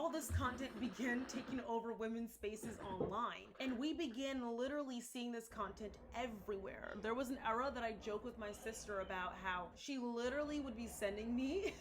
all this content began taking over women's spaces online. And we began literally seeing this content everywhere. There was an era that I joke with my sister about how she literally would be sending me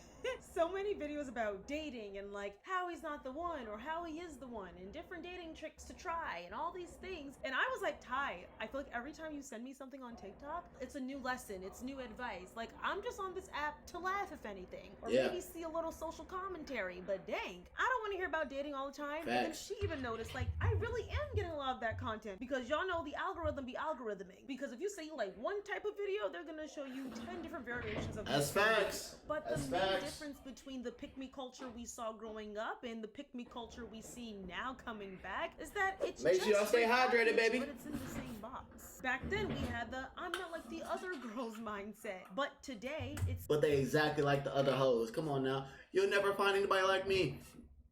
so many videos about dating and like how he's not the one or how he is the one and different dating tricks to try and all these things. And I was like, Ty, I feel like every time you send me something on TikTok, it's a new lesson, it's new advice. Like, I'm just on this app to laugh, if anything, or maybe see a little social commentary. But dang, I don't want to hear about dating all the time. And then she even noticed, like, I really am getting a lot of that content because y'all know the algorithm be algorithming. Because if you say you like one type of video, they're gonna show you 10 different variations of That's facts. But the main difference between the pick-me culture we saw growing up and the pick-me culture we see now coming back is that it's make sure y'all stay hydrated, baby. But it's in the same box. Back then we had the I'm not like the other girls mindset. But today it's but they exactly like the other hoes. Come on now. You'll never find anybody like me.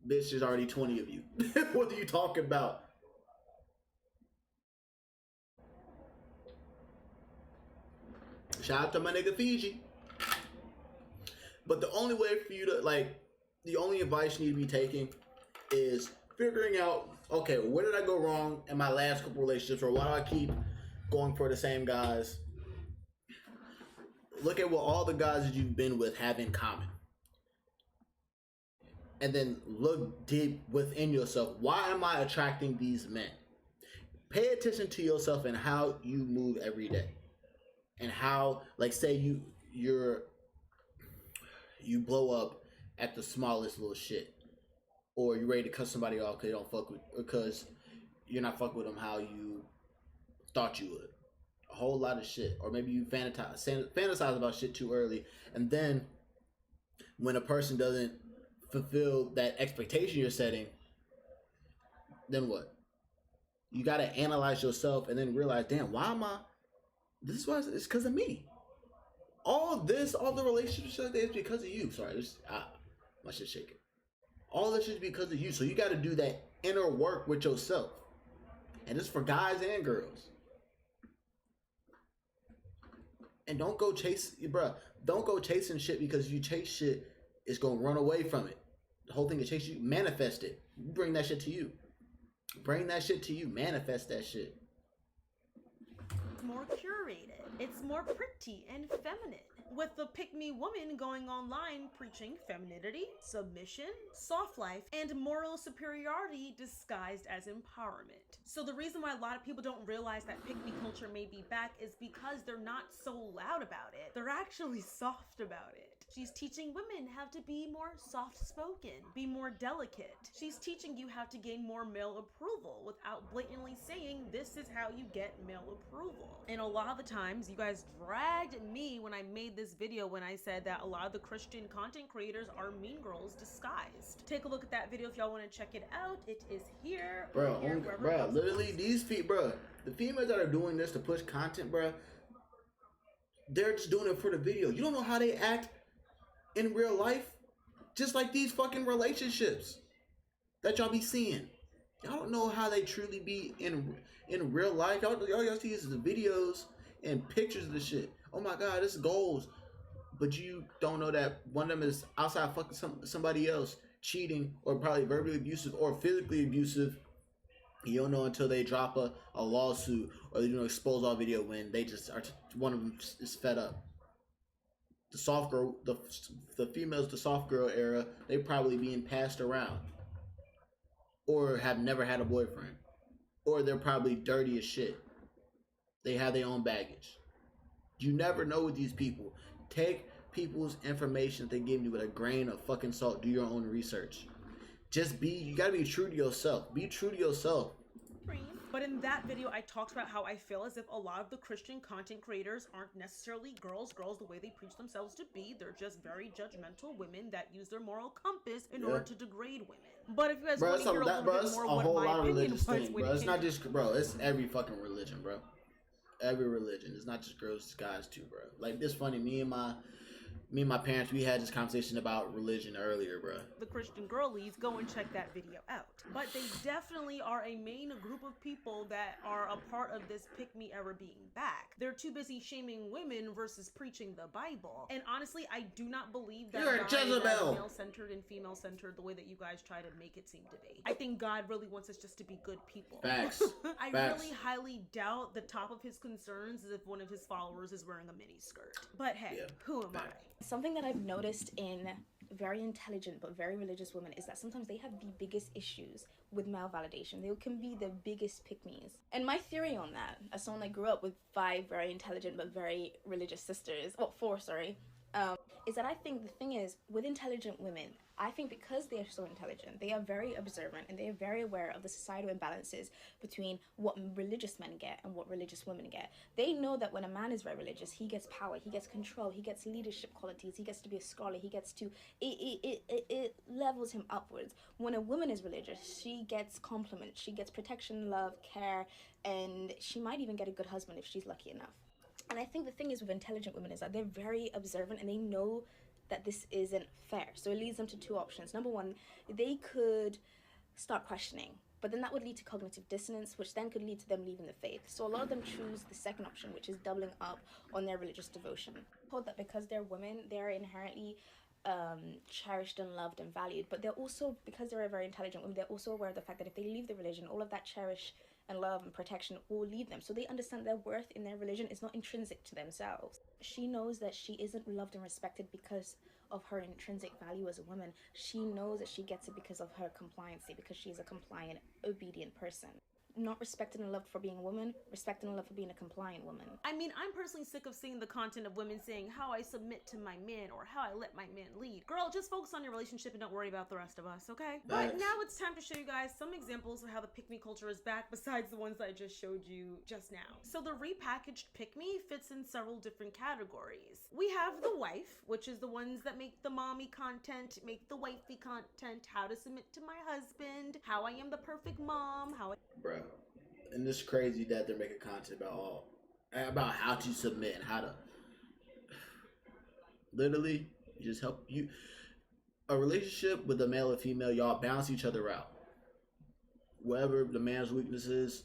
Bitch, there's already 20 of you. What are you talking about? Shout out to my nigga Fiji. But the only way for you to, like, the only advice you need to be taking is figuring out, okay, where did I go wrong in my last couple relationships, or why do I keep going for the same guys? Look at what all the guys that you've been with have in common. And then look deep within yourself. Why am I attracting these men? Pay attention to yourself and how you move every day. And how, like, say you blow up at the smallest little shit, or you're ready to cut somebody off because you don't fuck with, because you're not fucking with them how you thought you would. A whole lot of shit, or maybe you fantasize about shit too early, and then when a person doesn't fulfill that expectation you're setting, then what? You got to analyze yourself and then realize, damn, why am I? This is why it's because of me. All the relationships is because of you. Sorry, my shit shaking. All this is because of you. So you got to do that inner work with yourself. And it's for guys and girls. And don't go chasing shit, because if you chase shit, it's going to run away from it. The whole thing is chase you. Manifest it. Bring that shit to you. Bring that shit to you. Manifest that shit. More curated. It's more pretty and feminine. With the pick-me woman going online preaching femininity, submission, soft life, and moral superiority disguised as empowerment. So the reason why a lot of people don't realize that pick-me culture may be back is because they're not so loud about it. They're actually soft about it. She's teaching women how to be more soft-spoken, be more delicate. She's teaching you how to gain more male approval without blatantly saying this is how you get male approval. And a lot of the times you guys dragged me when I made this video when I said that a lot of the Christian content creators are mean girls disguised. Take a look at that video if y'all want to check it out. It is here. Bro, literally these the females that are doing this to push content, bro, they're just doing it for the video. You don't know how they act in real life, just like these fucking relationships that y'all be seeing. Y'all don't know how they truly be in real life. Y'all see is the videos and pictures of the shit. Oh my god, this is goals. But you don't know that one of them is outside fucking somebody else, cheating, or probably verbally abusive or physically abusive. You don't know until they drop a lawsuit, or expose all video when they just are, one of them is fed up. The soft girl, the females, the soft girl era, they probably being passed around, or have never had a boyfriend, or they're probably dirty as shit. They have their own baggage. You never know with these people. Take people's information they give you with a grain of fucking salt. Do your own research. You gotta be true to yourself. Be true to yourself. But in that video, I talked about how I feel as if a lot of the Christian content creators aren't necessarily girls the way they preach themselves to be. They're just very judgmental women that use their moral compass in order to degrade women. But if you guys want to hear a little bit more what my opinion was, it's not just, it's every fucking religion, bro. Every religion. It's not just girls, it's guys too, bro. Like, this funny, me and my Me and my parents, we had this conversation about religion earlier, bro. The Christian girlies, go and check that video out. But they definitely are a main group of people that are a part of this pick-me era being back. They're too busy shaming women versus preaching the Bible. And honestly, I do not believe that You're a God Jezebel. is male-centered and female-centered the way that you guys try to make it seem to be. I think God really wants us just to be good people. Facts. I Facts. really highly doubt the top of his concerns is if one of his followers is wearing a mini skirt. But hey, who am I? Something that I've noticed in very intelligent but very religious women is that sometimes they have the biggest issues with male validation. They can be the biggest pick-me's. And my theory on that, as someone that grew up with 5 very intelligent but very religious sisters, 4, sorry, is that I think the thing is, with intelligent women, I think because they are so intelligent, they are very observant and they are very aware of the societal imbalances between what religious men get and what religious women get. They know that when a man is very religious, he gets power, he gets control, he gets leadership qualities, he gets to be a scholar, he gets to, it levels him upwards. When a woman is religious, she gets compliments, she gets protection, love, care, and she might even get a good husband if she's lucky enough. And I think the thing is with intelligent women is that they're very observant and they know that this isn't fair. So it leads them to 2 options. Number 1, they could start questioning, but then that would lead to cognitive dissonance, which then could lead to them leaving the faith. So a lot of them choose the second option, which is doubling up on their religious devotion. Told that because they're women, they're inherently cherished and loved and valued, but they're also, because they're a very intelligent woman, they're also aware of the fact that if they leave the religion, all of that cherish and love and protection will leave them. So they understand their worth in their religion is not intrinsic to themselves. She knows that she isn't loved and respected because of her intrinsic value as a woman. She knows that she gets it because of her compliancy, because she's a compliant, obedient person. Not respected and loved for being a woman, respected and loved for being a compliant woman. I mean, I'm personally sick of seeing the content of women saying how I submit to my man or how I let my man lead. Girl, just focus on your relationship and don't worry about the rest of us, okay? But now it's time to show you guys some examples of how the pick-me culture is back besides the ones that I just showed you just now. So the repackaged pick-me fits in several different categories. We have the wife, which is the ones that make the mommy content, make the wifey content, how to submit to my husband, how I am the perfect mom, how I... Bro, and it's crazy that they're making content about how to submit and how to literally just help you. A relationship with a male and female, y'all balance each other out. Wherever the man's weakness is,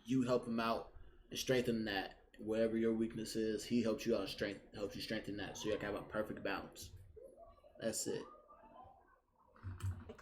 you help him out and strengthen that. Wherever your weakness is, he helps you out and helps you strengthen that. So you can have a perfect balance. That's it.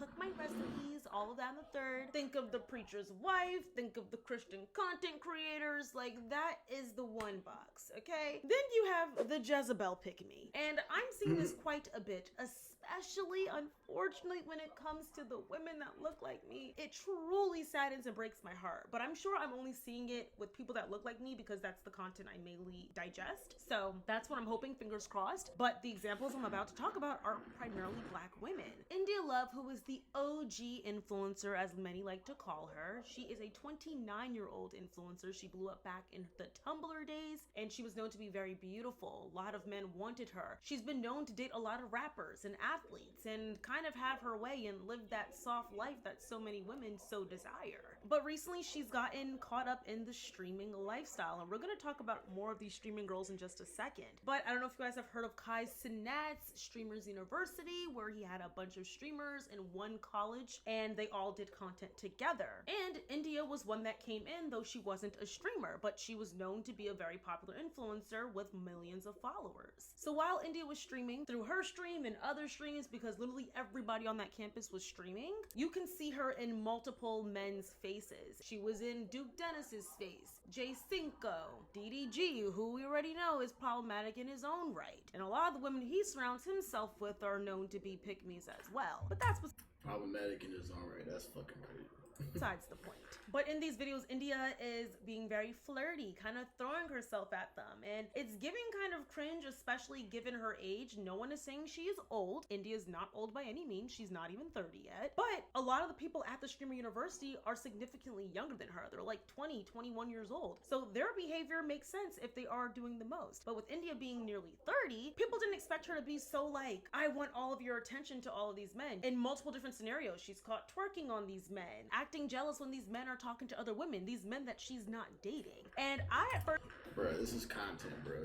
cook my recipes, all of that in the third. Think of the preacher's wife, think of the Christian content creators, like that is the one box, okay? Then you have the Jezebel pick-me. And I'm seeing this quite a bit, especially, unfortunately, when it comes to the women that look like me. It truly saddens and breaks my heart, but I'm sure I'm only seeing it with people that look like me because that's the content I mainly digest. So that's what I'm hoping, fingers crossed. But the examples I'm about to talk about are primarily Black women. India Love, who is the OG influencer, as many like to call her. She is a 29-year-old influencer. She blew up back in the Tumblr days, and she was known to be very beautiful. A lot of men wanted her. She's been known to date a lot of rappers and athletes and kind of have her way and live that soft life that so many women so desire. But recently she's gotten caught up in the streaming lifestyle, and we're going to talk about more of these streaming girls in just a second. But I don't know if you guys have heard of Kai Cenat's Streamers University, where he had a bunch of streamers in one college and they all did content together. And India was one that came in, though she wasn't a streamer, but she was known to be a very popular influencer with millions of followers. So while India was streaming through her stream and other streams, because literally everybody on that campus was streaming, you can see her in multiple men's faces. She was in Duke Dennis's face, Jay Cinco, DDG, who we already know is problematic in his own right. And a lot of the women he surrounds himself with are known to be pick-me's as well. But that's what's problematic in his own right. That's fucking crazy. besides the point. But in these videos, India is being very flirty, kind of throwing herself at them. And it's giving kind of cringe, especially given her age. No one is saying she is old. India's not old by any means. She's not even 30 yet. But a lot of the people at the Streamer University are significantly younger than her. They're like 20, 21 years old. So their behavior makes sense if they are doing the most. But with India being nearly 30, people didn't expect her to be so like, I want all of your attention to all of these men. In multiple different scenarios, she's caught twerking on these men, acting jealous when these men are talking to other women, these men that she's not dating. And I at first... Bro, this is content, bro.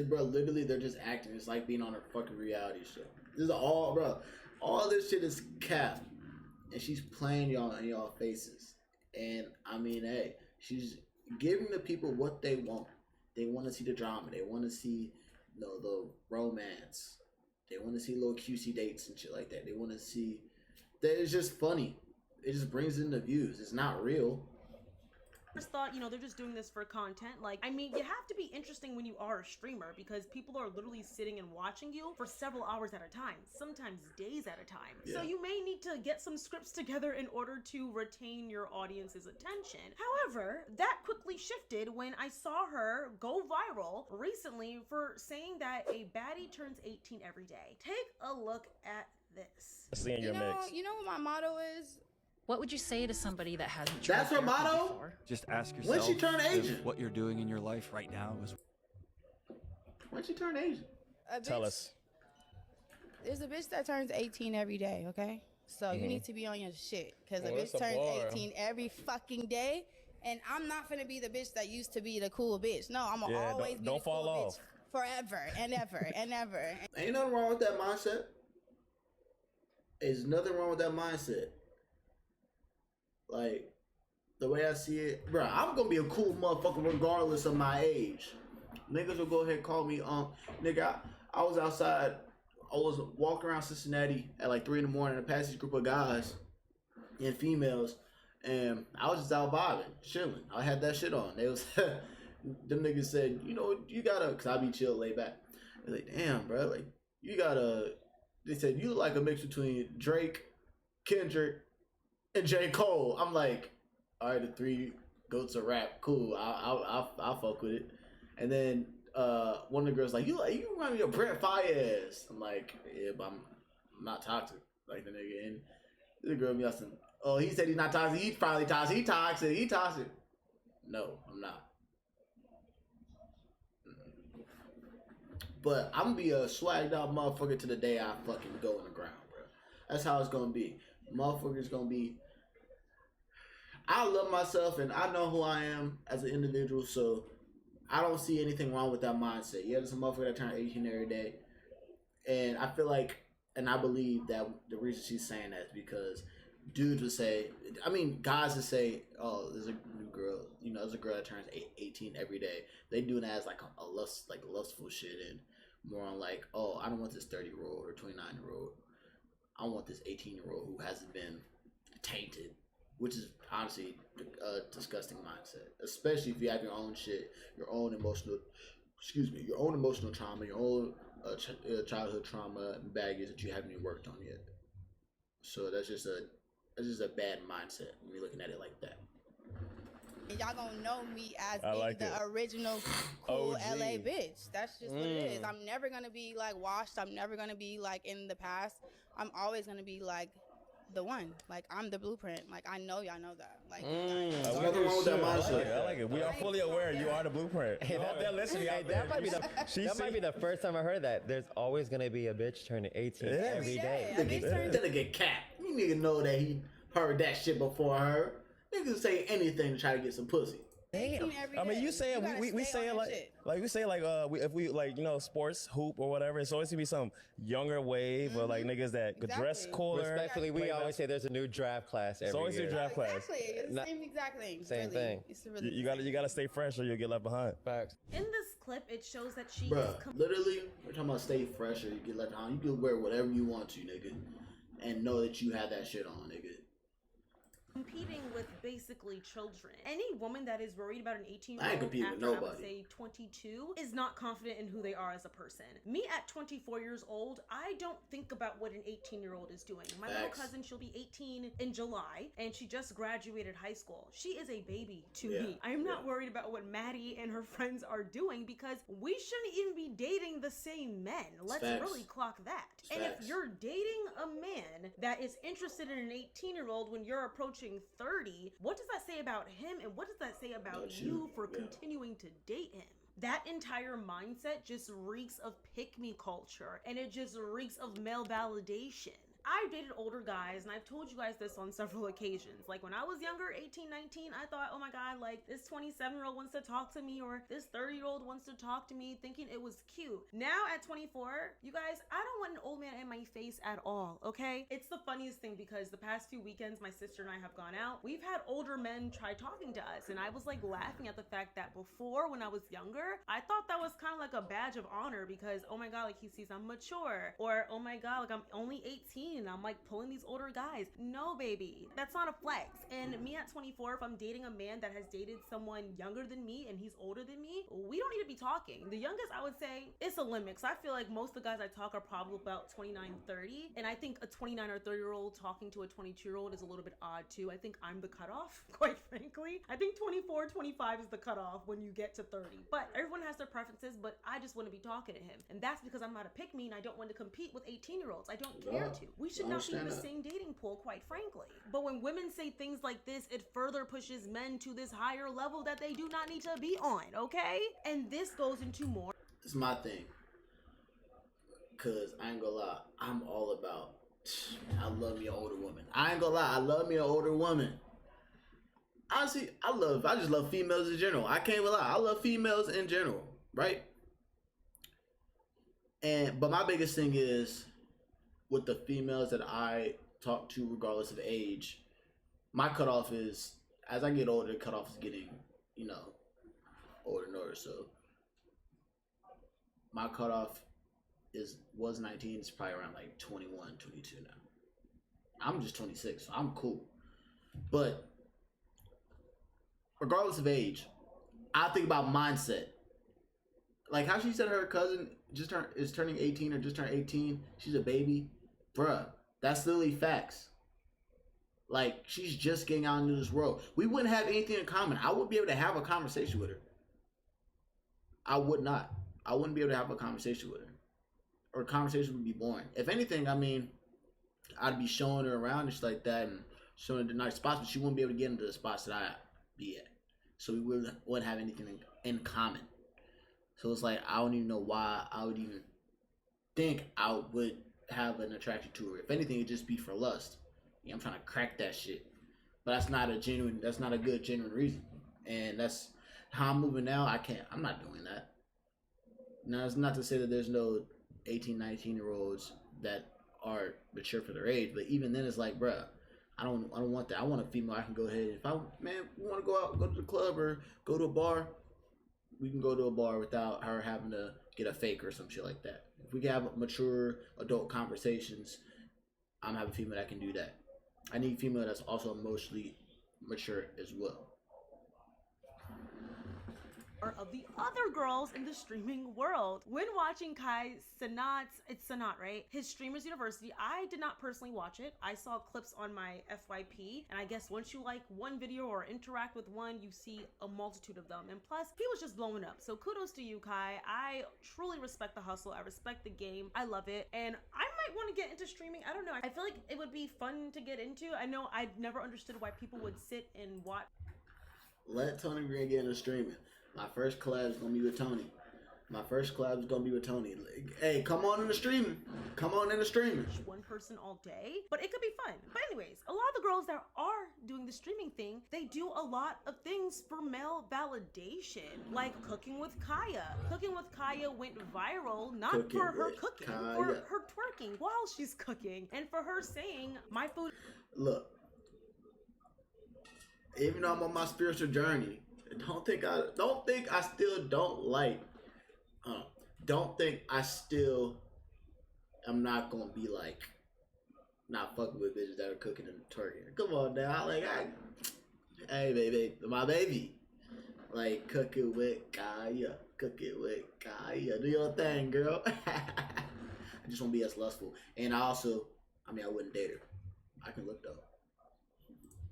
Bro, literally, they're just acting. It's like being on a fucking reality show. This is all, bro. All this shit is cap, and she's playing y'all in y'all faces. And I mean, hey, she's giving the people what they want. They want to see the drama. They want to see, the romance. They want to see little QC dates and shit like that. They want to see that it's just funny. It just brings in the views. It's not real. Just thought, they're just doing this for content. Like, I mean, you have to be interesting when you are a streamer because people are literally sitting and watching you for several hours at a time, sometimes days at a time. Yeah. So you may need to get some scripts together in order to retain your audience's attention. However, that quickly shifted when I saw her go viral recently for saying that a baddie turns 18 every day. Take a look at this. Seeing your mix. You know what my motto is? What would you say to somebody that hasn't tried That's her motto? before? Just ask yourself when she turn Asian. What you're doing in your life right now is. When she turn Asian? Tell us. There's a bitch that turns 18 every day, okay? So you need to be on your shit. Because a bitch turns 18 every fucking day. And I'm not finna be the bitch that used to be the cool bitch. No, I'm gonna always be the cool bitch forever and ever and ever. Ain't nothing wrong with that mindset. There's nothing wrong with that mindset. Like, the way I see it, bro, I'm gonna be a cool motherfucker regardless of my age. Niggas will go ahead and call me, nigga, I was outside, I was walking around Cincinnati at like 3 in the morning and I passed this group of guys and females, and I was just out vibing, chilling. I had that shit on. They was, them niggas said, you gotta, cause I be chill, laid back. They're like, damn, bro, like, you gotta, they said, you look like a mix between Drake, Kendrick, and J. Cole. I'm like, all right, the three goats of rap, cool. I'll fuck with it. And then one of the girls like, you remind me of Brent Fayez. I'm like, yeah, but I'm not toxic like the nigga. And the girl be asking, oh, he said he's not toxic. He's probably toxic. He toxic. No, I'm not. But I'm gonna be a swagged out motherfucker to the day I fucking go in the ground, bro. That's how it's gonna be. Motherfucker's gonna be. I love myself and I know who I am as an individual, so I don't see anything wrong with that mindset. Yeah, there's a motherfucker that turn 18 every day, and I feel like, and I believe that the reason she's saying that is because dudes would say, I mean, guys would say, oh, there's a new girl, there's a girl that turns 18 every day. They do that as like a lustful shit, and more on like, oh, I don't want this 30-year-old or 29-year-old. I want this 18-year-old who hasn't been tainted, which is honestly a disgusting mindset, especially if you have your own shit, your own emotional trauma, your own childhood trauma and baggage that you haven't even worked on yet. So that's just a bad mindset when you're looking at it like that. And y'all gonna know me as the original cool OG. LA bitch. That's just what it is. I'm never gonna be like washed. I'm never gonna be like in the past. I'm always gonna be like the one. Like, I'm the blueprint. Like, I know y'all know that. Like, There's nothing wrong with that mindset. I like it. We are fully aware you are the blueprent. Hey, They're listening out there. that might be the first time I heard that. There's always gonna be a bitch turning 18 every day. Nigga get capped. You nigga know that he heard that shit before her. Niggas say anything to try to get some pussy. Damn. I mean, you say it. We say it if we like sports hoop or whatever. It's always gonna be some younger wave or like niggas that could dress cooler. Respectfully, we always say there's a new draft class every year. It's always a new draft class. Exactly. It's the same exact thing. Same thing. It's really You gotta stay fresh or you'll get left behind. Facts. In this clip, it shows that she Bruh, literally, we're talking about stay fresh or you get left behind. You can wear whatever you want to, nigga, and know that you have that shit on, nigga. competing with basically children. Any woman that is worried about an 18-year-old I ain't competing with after, I would nobody. say 22 is not confident in who they are as a person. Me at 24 years old, I don't think about what an 18-year-old is doing. My little cousin, she'll be 18 in July, and she just graduated high school. She is a baby to me. I am not worried about what Maddie and her friends are doing because we shouldn't even be dating the same men. Let's really clock that. And if you're dating a man that is interested in an 18-year-old when you're approaching 30, what does that say about him, and what does that say about you for continuing to date him? That entire mindset just reeks of pick-me culture, and it just reeks of male validation. I've dated older guys, and I've told you guys this on several occasions. Like, when I was younger, 18, 19, I thought, oh my God, like, this 27-year-old wants to talk to me, or this 30-year-old wants to talk to me, thinking it was cute. Now, at 24, you guys, I don't want an old man in my face at all, okay? It's the funniest thing, because the past few weekends, my sister and I have gone out. We've had older men try talking to us, and I was, like, laughing at the fact that before, when I was younger, I thought that was kind of like a badge of honor, because, oh my God, like, he sees I'm mature, or, oh my God, like, I'm only 18, and I'm, like, pulling these older guys. No, baby, that's not a flex. And me at 24, if I'm dating a man that has dated someone younger than me and he's older than me, we don't need to be talking. The youngest, I would say, it's a limit, because I feel like most of the guys I talk are probably about 29, 30, and I think a 29 or 30-year-old talking to a 22-year-old is a little bit odd too. I think I'm the cutoff, quite frankly. I think 24, 25 is the cutoff when you get to 30, but everyone has their preferences, but I just want to be talking to him, and that's because I'm not a pick-me and I don't want to compete with 18-year-olds. I don't care to. We should not be in the same dating pool, quite frankly. But when women say things like this, it further pushes men to this higher level that they do not need to be on, okay? And this goes into more. It's my thing. Cause I ain't gonna lie, I'm all about, I love me an older woman. I ain't gonna lie, I love me an older woman. Honestly, I just love females in general. I can't even lie, I love females in general, right? But my biggest thing is, with the females that I talk to, regardless of age, my cutoff is, as I get older, the cutoff is getting, older and older. So my cutoff was 19. It's probably around like 21, 22 now. I'm just 26, so I'm cool. But regardless of age, I think about mindset. Like how she said her cousin is turning 18 or just turned 18. She's a baby. Bruh, that's literally facts. Like, she's just getting out into this world. We wouldn't have anything in common. I wouldn't be able to have a conversation with her. I would not. I wouldn't be able to have a conversation with her. Or a conversation would be boring. If anything, I mean, I'd be showing her around and shit like that and showing her the nice spots, but she wouldn't be able to get into the spots that I'd be at. So we wouldn't have anything in common. So it's like, I don't even know why I would even think I would have an attraction to her. If anything, it'd just be for lust. Yeah, I'm trying to crack that shit. But that's not a good genuine reason. And that's how I'm moving now. I'm not doing that. Now, it's not to say that there's no 18, 19-year-olds that are mature for their age, but even then it's like, bruh, I don't want that. I want a female I can go ahead. If we want to go out, go to the club or go to a bar, we can go to a bar without her having to get a fake or some shit like that. If we can have mature adult conversations, I'm having a female that can do that. I need a female that's also emotionally mature as well. Of the other girls in the streaming world. When watching Kai Cenat's, it's Cenat, right? His Streamers University, I did not personally watch it. I saw clips on my FYP, and I guess once you like one video or interact with one, you see a multitude of them. And plus, he was just blowing up. So kudos to you, Kai. I truly respect the hustle. I respect the game. I love it. And I might want to get into streaming. I don't know. I feel like it would be fun to get into. I know I never understood why people would sit and watch. Let Tony Green get into streaming. My first collab is going to be with Tony. Hey, come on in the streaming. One person all day, but it could be fun. But anyways, a lot of the girls that are doing the streaming thing, they do a lot of things for male validation, like cooking with Kaya. Cooking with Kaya went viral, not for her cooking, for her twerking while she's cooking, and for her saying, my food. Look, even though I'm on my spiritual journey, don't think I still am not gonna be like not fucking with bitches that are cooking and twerking. Come on now, hey baby, my baby, like cook it with Kaya, do your thing, girl. I just won't be as lustful, and I wouldn't date her. I can look though.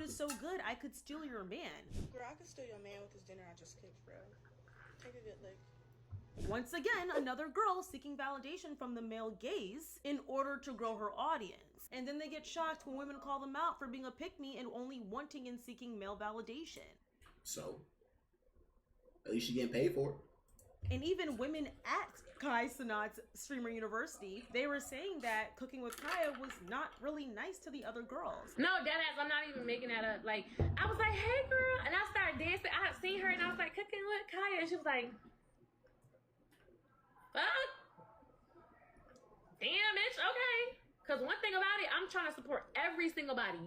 Is so good, I could steal your man. Girl, I could steal your man with this dinner I just cooked, bro. Take a good lick. Once again, another girl seeking validation from the male gaze in order to grow her audience. And then they get shocked when women call them out for being a pick-me and only wanting and seeking male validation. So, at least you're getting paid for it. And even women at Kai Cenat's Streamer University, they were saying that Cooking with Kaya was not really nice to the other girls. No, deadass, I'm not even making that up. Like, I was like, hey girl, and I started dancing. I had seen her and I was like, cooking with Kaya, and she was like, fuck. Damn, bitch, okay. Because one thing about it, I'm trying to support every single body.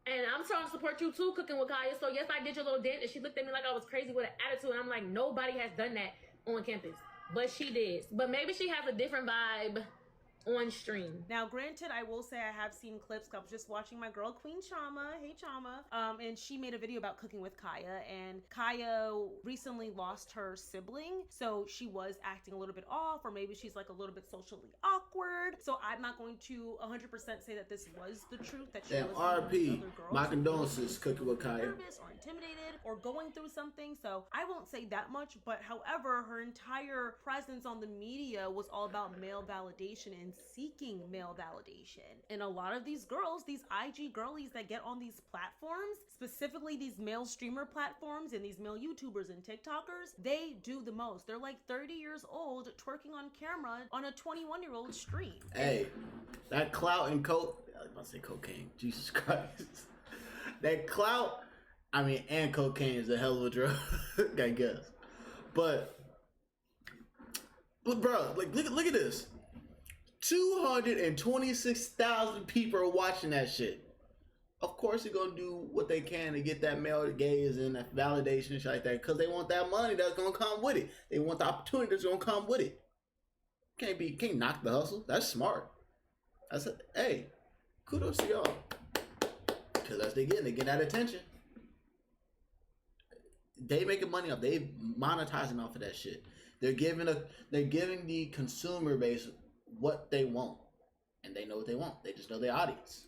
And I'm trying to support you too, Cooking with Kaya. So yes, I did your little dance, and she looked at me like I was crazy with an attitude, and I'm like, nobody has done that on campus. But she did. But maybe she has a different vibe on stream. Now, granted, I will say I have seen clips. I was just watching my girl Queen Chama, hey Chama, and she made a video about Cooking with Kaya, and Kaya recently lost her sibling, so she was acting a little bit off, or maybe she's like a little bit socially awkward. So I'm not going to 100% say that this was the truth, that she was RP, my condolences, Cooking with Kaya. Nervous or intimidated or going through something. So I won't say that much, but however, her entire presence on the media was all about male validation and seeking male validation. And a lot of these girls, these IG girlies that get on these platforms, specifically these male streamer platforms and these male YouTubers and TikTokers, they do the most. They're like 30 years old twerking on camera on a 21-year-old stream. Hey, that clout and I was about to say cocaine. Jesus Christ. That clout, and cocaine is a hell of a drug, I guess. But bro, like look at this. 226,000 people are watching that shit. Of course they're gonna do what they can to get that male gaze and that validation and shit like that, because they want that money that's gonna come with it. They want the opportunity that's gonna come with it. Can't knock the hustle. That's smart. Hey, kudos to y'all. Because that's they get that attention. They making money off. They monetizing off of that shit. They're giving the consumer base what they want, and they know what they want. They just know their audience.